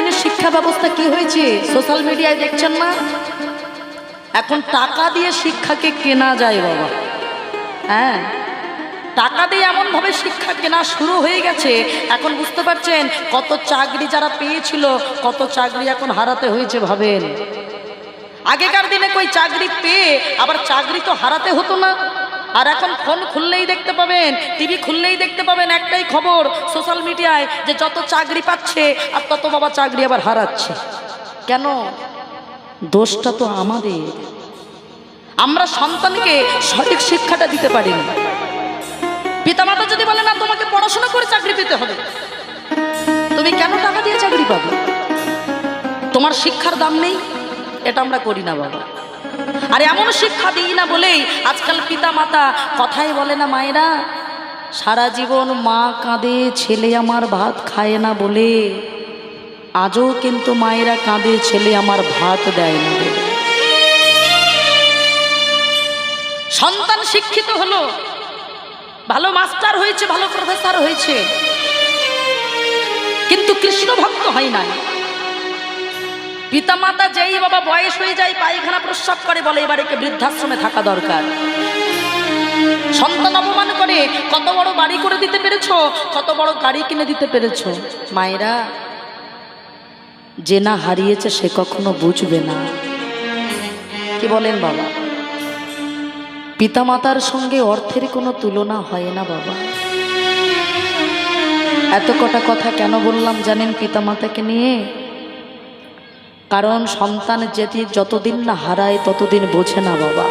দিনের শিক্ষা ব্যবস্থা কি হয়েছে সোশ্যাল মিডিয়ায় দেখছেন না? এখন টাকা দিয়ে শিক্ষাকে কেনা যায় বাবা। হ্যাঁ, টাকা দিয়ে এমনভাবে শিক্ষা কেনা শুরু হয়ে গেছে। এখন বুঝতে পারছেন কত চাকরি যারা পেয়েছিল, কত চাকরি এখন হারাতে হয়েছে ভাবেন। আগেকার দিনে কই চাকরি পেয়ে আবার চাকরি তো হারাতে হতো না। আর এখন ফোন খুললেই দেখতে পাবেন, টিভি খুললেই দেখতে পাবেন একটাই খবর সোশ্যাল মিডিয়ায় যে যত চাকরি পাচ্ছে আর তত বাবা চাকরি আবার হারাচ্ছে। কেন? দোষটা তো আমাদের। আমরা সন্তানকে সঠিক শিক্ষাটা দিতে পারিনি। পিতামাতা যদি বলে না তোমাকে পড়াশোনা করে চাকরি পেতে হবে, তুমি কেন টাকা দিয়ে চাকরি পাবে? তোমার শিক্ষার দাম নেই, এটা আমরা করি না বাবা। আর এমন শিক্ষা দিই না বলেই আজকাল পিতা মাতা কথাই বলে না, মায়েরা সারা জীবন মা কাঁদে ছেলে আমার ভাত খায় না বলে, আজও কিন্তু মায়েরা কাঁদে ছেলে আমার ভাত দেয় না বলে। সন্তান শিক্ষিত হলো, ভালো মাস্টার হয়েছে, ভালো প্রফেসর হয়েছে, কিন্তু কৃষ্ণ ভক্ত হয় না। পিতামাতা যেই বাবা বয়স হয়ে যায়, পায়খানা প্রস্রাব করে, বলে এবারে বৃদ্ধাশ্রমে থাকা দরকার। সন্তান অপমান করে, কত বড় বাড়ি করে দিতে পেরেছো, কত বড় গাড়ি কিনে দিতে পেরেছো। মায়েরা, যে না হারিয়েছে সে কখনো বুঝবে না। কি বলেন বাবা? পিতামাতার সঙ্গে অর্থের কোনো তুলনা হয় না বাবা। এত কটা কথা কেন বললাম জানেন পিতামাতাকে নিয়ে? কারণ সন্তান যতদিন না হারায় ততদিন বোঝে না বাবা।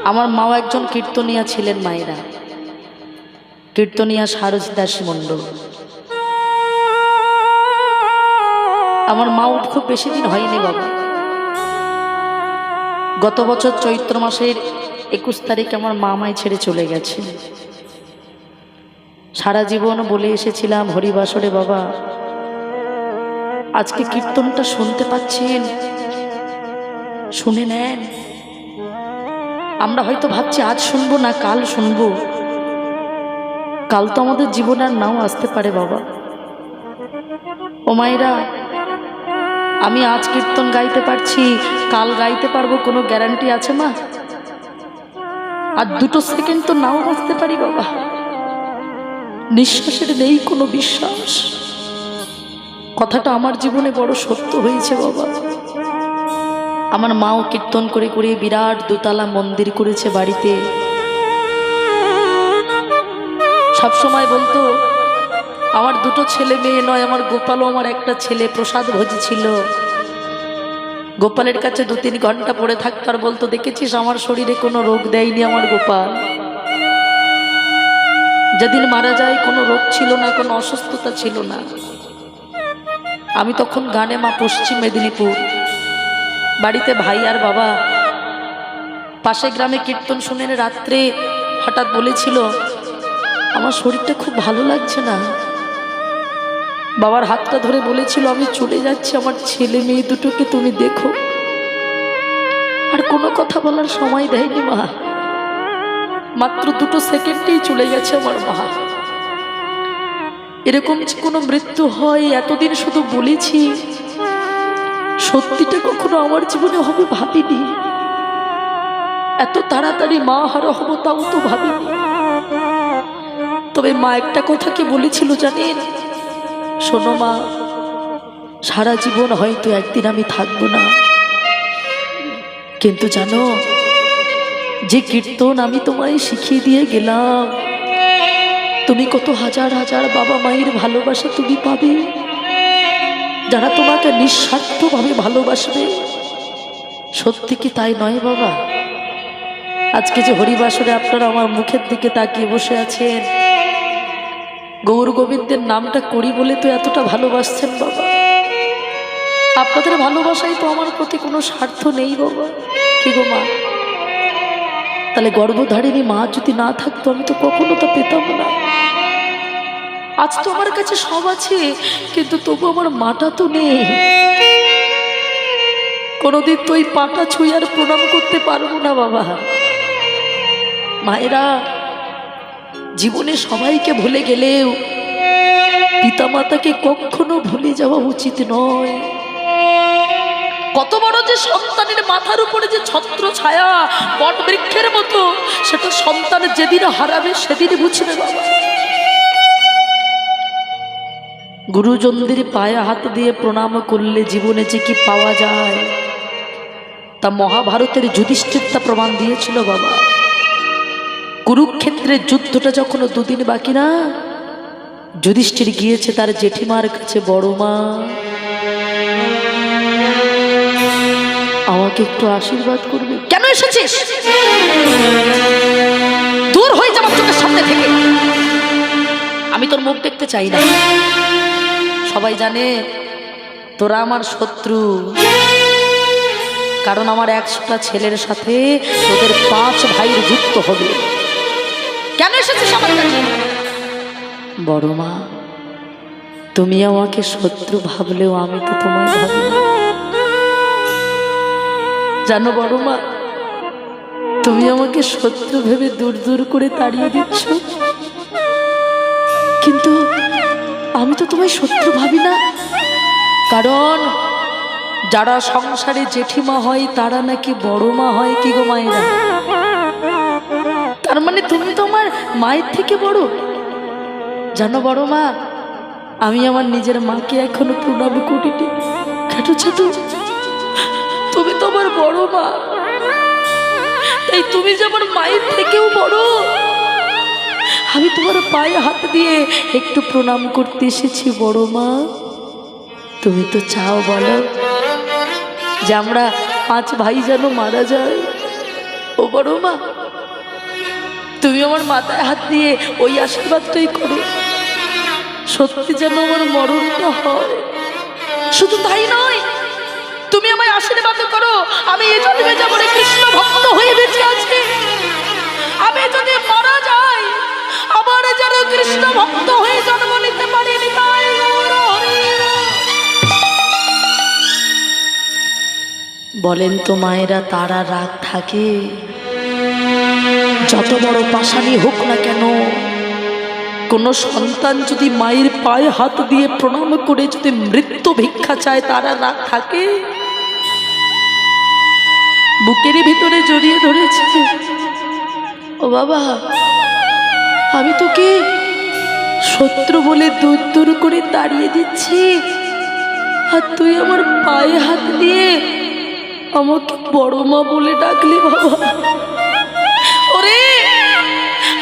আমার মাও একজন কীর্তনিয়া ছিলেন মায়েরা, কীর্তনিয়া সারদাসী মণ্ডল। আমার মাও খুব বেশি দিন হয়নি বাবা। গত বছর চৈত্র মাসের 21 তারিখে আমার মা আমায় ছেড়ে চলে গেছে। সারা জীবন বলে এসেছিলাম হরিবাসরে, বাবা আজকে কীর্তনটা শুনতে পাচ্ছেন, শুনে নেন। আমরা হয়তো ভাবছি আজ শুনবো না কাল শুনবো, কাল তো আমাদের জীবন আর নাও আসতে পারে বাবা। ও মায়েরা, আমি আজ কীর্তন গাইতে পারছি, কাল গাইতে পারবো কোনো গ্যারান্টি আছে মা? আর 2 সেকেন্ড তো নাও বাঁচতে পারি বাবা। নিঃশ্বাসের নেই কোনো বিশ্বাস। কথাটা আমার জীবনে বড় সত্য হয়েছে বাবা। আমার মাও কীর্তন করে করে বিরাট 2 তলা মন্দির করেছে বাড়িতে। সব সময় বলতো আমার 2 ছেলে মেয়ে নয়, আমার গোপালও আমার একটা ছেলে, প্রসাদ ভোজি ছিল। গোপালের কাছে 2-3 ঘন্টা পড়ে থাকতো আর বলতো, দেখেছিস আমার শরীরে কোনো রোগ দেয়নি আমার গোপাল। যেদিন মারা যায় কোনো রোগ ছিল না, কোনো অসুস্থতা ছিল না। আমি তখন গানে মা পশ্চিম মেদিনীপুর, বাড়িতে ভাই আর বাবা। পাশে গ্রামে কীর্তন শুনে রাত্রে হঠাৎ বলেছিল, আমার শরীরটা খুব ভালো লাগছে না। বাবার হাতটা ধরে বলেছিল, আমি চলে যাচ্ছি, আমার ছেলে মেয়ে দুটোকে তুমি দেখো। আর কোনো কথা বলার সময় দেয়নি মা, মাত্র 2 সেকেন্ডেই চলে গেছে আমার মা। এরকম কোনো মৃত্যু হয় এতদিন শুধু বলেছি, সত্যিটা কখনো আমার জীবনে হবে ভাবিনি। এত তাড়াতাড়ি মা হারা হবো তাও তো ভাবিনি। তবে মা একটা কথা কি বলেছিল জানেন? শোনো মা, সারা জীবন হয়তো একদিন আমি থাকবো না, কিন্তু জানো যে কীর্তন আমি তোমায় শিখিয়ে দিয়ে গেলাম, তুমি কত হাজার হাজার বাবা মায়ের ভালোবাসা তুমি পাবে, যারা তোমাকে নিঃস্বার্থভাবে ভালোবাসবে। সত্যি কি তাই নয় বাবা? আজকে যে হরিবাসরে আপনারা আমার মুখের দিকে তাকিয়ে বসে আছেন, গৌর গোবিন্দের নামটা করি বলে তো এতটা ভালোবাসছেন বাবা। আপনাদের ভালোবাসাই তো আমার প্রতি কোনো স্বার্থ নেই বাবা। কি গো মা? তাহলে গর্ভধারিণী মা যদি না থাকতো আমি তো কখনো তা পেতাম না। আজ তো আমার কাছে সব আছে, কিন্তু তবু আমার মাটা তো নেই। কোনোদিন তো ওই পাটা ছুঁয়ে আর প্রণাম করতে পারবো না বাবা। মায়েরা, জীবনে সবাইকে ভুলে গেলেও পিতামাতাকে কখনো ভুলে যাওয়া উচিত নয়। কত বড় যে সন্তানের মাথার উপরে যে ছত্র ছায়া বট বৃক্ষের মতো, সেটা সন্তান যেদিন হারাবে সেদিন বুঝবে বাবা। গুরুজনদের পায়ে হাত দিয়ে প্রণাম করলে জীবনে যে কি পাওয়া যায় তা মহাভারতের যুধিষ্ঠির তা প্রমাণ দিয়েছিল বাবা। কুরুক্ষেত্রের যুদ্ধটা যখন দুদিন বাকি না, যুধিষ্ঠির গিয়েছে তার জেঠিমার কাছে, বড় মা আমাকে একটু আশীর্বাদ করবে। কেন এসেছিস? দূর হয়ে যাবার চোখের সামনে থেকে, আমি তোর মুখ দেখতে চাই না। সবাই জানে তোরা আমার শত্রু, কারণ আমার 100টা ছেলের সাথে তোদের 5 ভাইয়ের যুদ্ধ হবে। কেন এসেছিস আমার কাছে? বড় মা, তুমি আমাকে শত্রু ভাবলেও আমি তো তোমায় ভাবি না। জানো বড় মা, তুমি আমাকে শত্রু ভেবে দূর দূর করে তাড়িয়ে দিচ্ছ, কিন্তু আমি তো তোমায় শত্রু ভাবি না। কারণ যারা সংসারে জেঠিমা হয় তারা নাকি বড় মা হয়। কি গো মায়েরা? তার মানে তুমি তো আমার মায়ের থেকে বড়। জানো বড় মা, আমি আমার নিজের মাকে এখনো প্রণাম করিনি। ছোট ছোট, তুমি তো আমার বড় মা, তাই তুমি যে আমার মায়ের থেকেও বড়, আমি তোমার পায়ে হাত দিয়ে একটু প্রণাম করতে এসেছি। বড় মা, তুমি তো চাও বলো যে আমরা 5 ভাই যেন মারা যায়। ও বড় মা, তুমি আমার মাথায় হাত দিয়ে ওই আশীর্বাদটাই করো, সত্যি যেন আমার মরণটা হয়। শুধু তাই নয়, তুমি আমায় আশীর্বাদ করো আমি এই জন্মে যেমন কৃষ্ণ ভক্ত হয়ে বেঁচে আছি, আমি যদি মারা যাই আবার যেন কৃষ্ণ ভক্ত হয়ে জন্ম নিতে পারি। বলেন তো মায়েরা, তারা রাগ থাকে? যত বড় পাষাণী হোক না কেন, কোন সন্তান যদি মায়ের পায়ে হাত দিয়ে প্রণাম করে যদি মৃত্যু ভিক্ষা চায়, তারা রাগ থাকে? বুকের ভিতরে জড়িয়ে ধরেছে, ও বাবা, আমি তোকে শত্রু বলে দূর দূর করে তাড়িয়ে দিচ্ছি, আর তুই আমার পায়ে হাত দিয়ে আমাকে বড় মা বলে ডাকলি। বাবা, ওরে,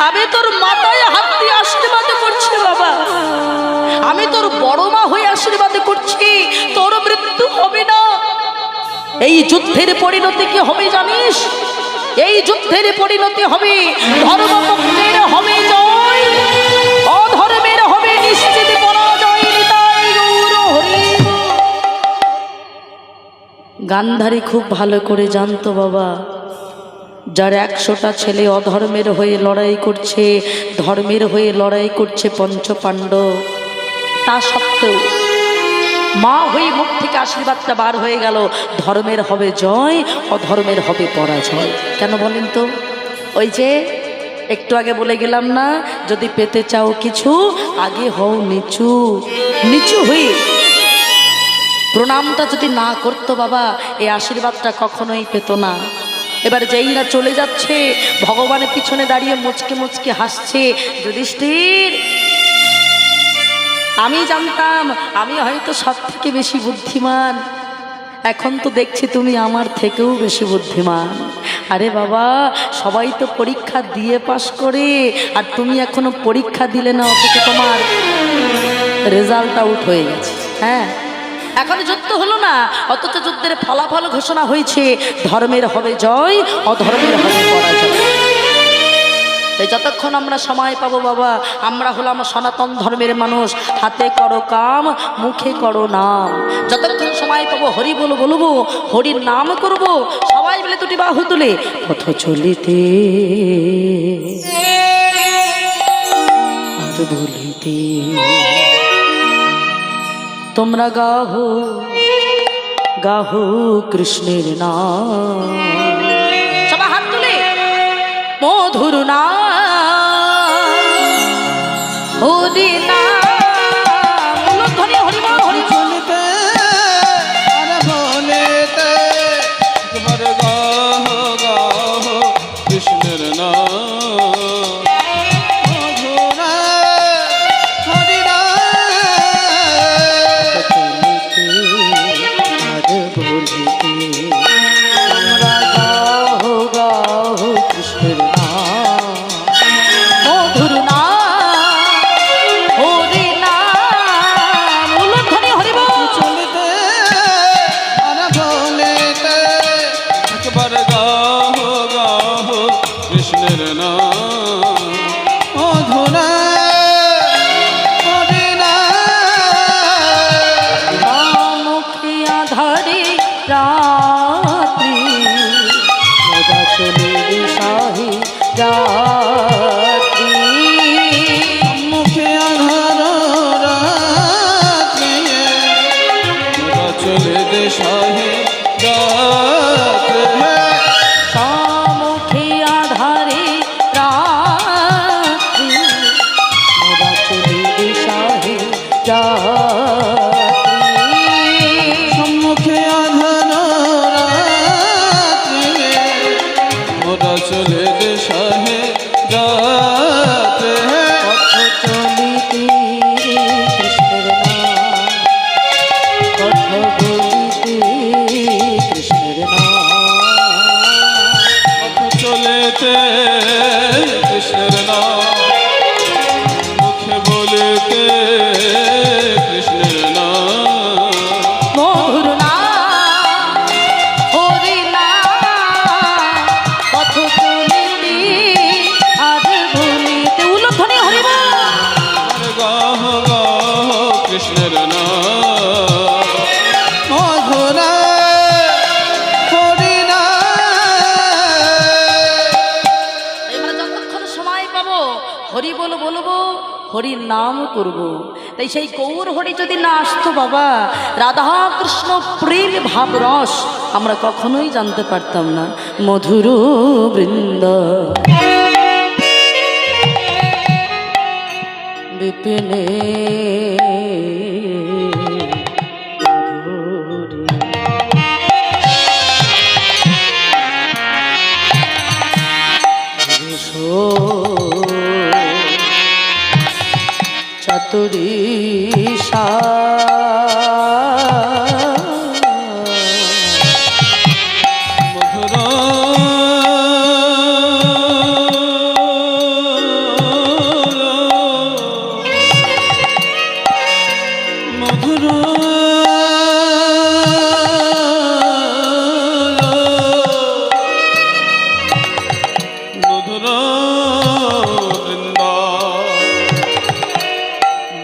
আমি তোর মাথায় হাত দিয়ে আশীর্বাদ করছি বাবা, আমি তোর বড় মা হয়ে আশীর্বাদ করছি, তোর মৃত্যু হবে না। এই যুদ্ধের পরিণতি কি হবে জানিস? এই যুদ্ধের পরিণতি হবে ধর্মপক্ষের হবে জয়, অধর্মের হবে নিশ্চিত পরাজয়। গান্ধারী খুব ভালো করে জানতো বাবা, যার 100টা ছেলে অধর্মের হয়ে লড়াই করছে, ধর্মের হয়ে লড়াই করছে পঞ্চপাণ্ডব, তা সত্ত্বেও মা হয়ে মুখ থেকে আশীর্বাদটা বার হয়ে গেল, ধর্মের হবে জয়, অধর্মের হবে পরাজয়। কেন বলেন তো? ওই যে একটু আগে বলে গেলাম না, যদি পেতে চাও কিছু আগে হও নিচু। নিচু হয়ে প্রণামটা যদি না করতো বাবা, এই আশীর্বাদটা কখনোই পেত না। এবার যেই না চলে যাচ্ছে, ভগবানের পিছনে দাঁড়িয়ে মুচকে মুচকে হাসছে, যুধিষ্ঠির, আমি জানতাম আমি হয়তো সব থেকে বেশি বুদ্ধিমান, এখন তো দেখছি তুমি আমার থেকেও বেশি বুদ্ধিমান। আরে বাবা, সবাই তো পরীক্ষা দিয়ে পাশ করে, আর তুমি এখনো পরীক্ষা দিলে না, অথচ তোমার রেজাল্ট আউট হয়ে গেছে। হ্যাঁ, এখন যুদ্ধ হলো না, অথচ যুদ্ধের ফলাফল ঘোষণা হয়েছে, ধর্মের হবে জয়, অধর্মের হবে পরাজয়। তাই যতক্ষণ আমরা সময় পাবো বাবা, আমরা হলাম সনাতন ধর্মের মানুষ, হাতে করো কাম, মুখে করো নাম। যতক্ষণ সময় পাবো হরি বলো বলবো, হরির নাম করব, সবাই মিলে দুটি বাহু তুলে পথ চলিতে আর বলিতে তোমরা গাহো গাহো কৃষ্ণের নাম। সবাই হাত তুলে মধুর নাম, হরি নাম সম্মুখে আধার রাত্রি মোরা চলে যে সাহে যাতে পথ চলিতে কৃষ্ণের নাম, পথ বলিতে কৃষ্ণের নাম, পথ চলেতে কৃষ্ণের নাম, মুখে বলেতে কৃষ্ণের নাম, মধুর নাম হরি নাম, পথ চলিতে আজ ভুলিতে উলধ্বনি হরিব আর গাহ গাহ কৃষ্ণের নাম, মধুরা হরি নাম। এবার যতক্ষণ সময় পাবো হরি বলবো, হরির নাম করব। তাই সেই গৌর হরি যদি না আসতো বাবা, রাধা কৃষ্ণ প্রেম ভাব রস আমরা কখনোই জানতে পারতাম না। মধুর বৃন্দ বিপিনে চতুরিশা মধুরা মধুরা মধুরা বৃন্দা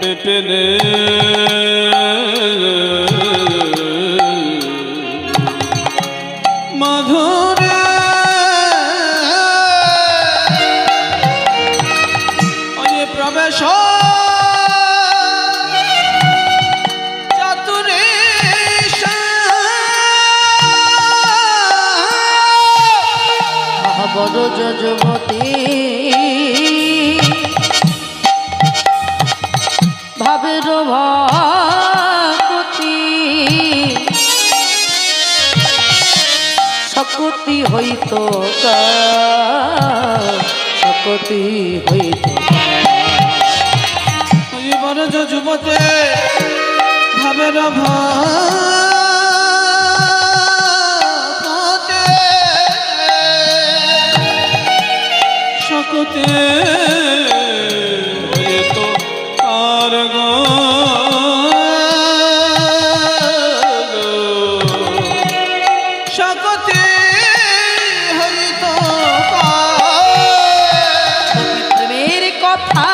বিপিনে মধুরে অয়ে প্রবেশ চতুরেশা বড় যজবতী ভাবের ভাকতি শকতি হইত শকতি হইত অয়ে বড় যুবতে ভাবের ভাতে সকতে হইত আর গো সকতে হইত প্রেমের কথা